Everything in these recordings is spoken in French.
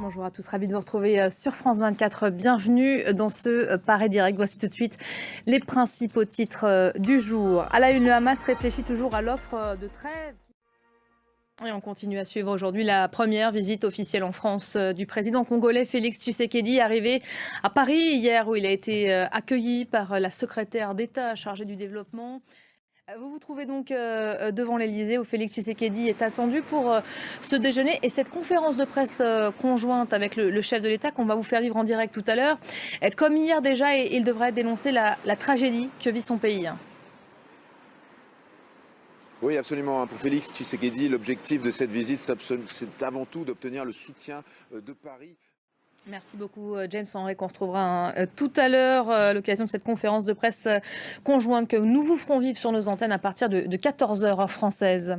Bonjour à tous, ravi de vous retrouver sur France 24. Bienvenue dans ce Paris Direct. Voici tout de suite les principaux titres du jour. À la une, le Hamas réfléchit toujours à l'offre de trêve. Et on continue à suivre aujourd'hui la première visite officielle en France du président congolais Félix Tshisekedi, arrivé à Paris hier où il a été accueilli par la secrétaire d'État chargée du développement. Vous vous trouvez donc devant l'Elysée où Félix Tshisekedi est attendu pour ce déjeuner et cette conférence de presse conjointe avec le chef de l'État qu'on va vous faire vivre en direct tout à l'heure. Comme hier déjà, il devrait dénoncer la tragédie que vit son pays. Oui, absolument. Pour Félix Tshisekedi, l'objectif de cette visite, c'est avant tout d'obtenir le soutien de Paris. Merci beaucoup James Henry, qu'on retrouvera tout à l'heure à l'occasion de cette conférence de presse conjointe que nous vous ferons vivre sur nos antennes à partir de 14h heure française.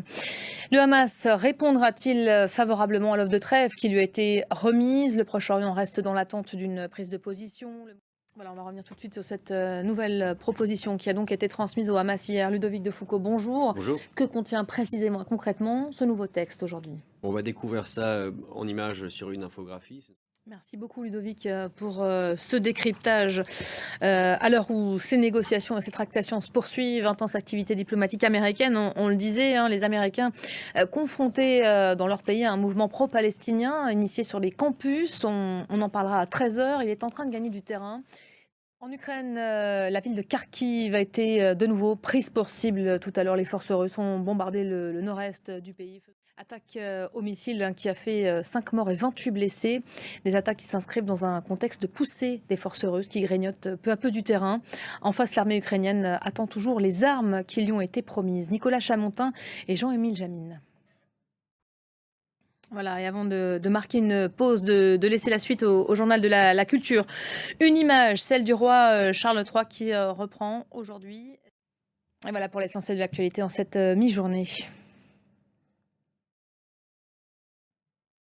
Le Hamas répondra-t-il favorablement à l'offre de trêve qui lui a été remise? Le Proche-Orient reste dans l'attente d'une prise de position. Voilà, on va revenir tout de suite sur cette nouvelle proposition qui a donc été transmise au Hamas hier. Ludovic de Foucauld, bonjour. Bonjour. Que contient précisément, concrètement, ce nouveau texte aujourd'hui? On va découvrir ça en images sur une infographie. Merci beaucoup Ludovic pour ce décryptage. À l'heure où ces négociations et ces tractations se poursuivent, intense activité diplomatique américaine, on le disait, hein, les Américains confrontés dans leur pays à un mouvement pro-palestinien initié sur les campus. On en parlera à 13h. Il est en train de gagner du terrain. En Ukraine, la ville de Kharkiv a été de nouveau prise pour cible. Tout à l'heure, les forces russes ont bombardé le nord-est du pays. Attaque au missile qui a fait 5 morts et 28 blessés. Des attaques qui s'inscrivent dans un contexte de poussée des forces russes qui grignotent peu à peu du terrain. En face, l'armée ukrainienne attend toujours les armes qui lui ont été promises. Nicolas Chamontin et Jean-Émile Jamine. Voilà, et avant de marquer une pause, de laisser la suite au journal de la culture, une image, celle du roi Charles III qui reprend aujourd'hui. Et voilà pour l'essentiel de l'actualité en cette mi-journée.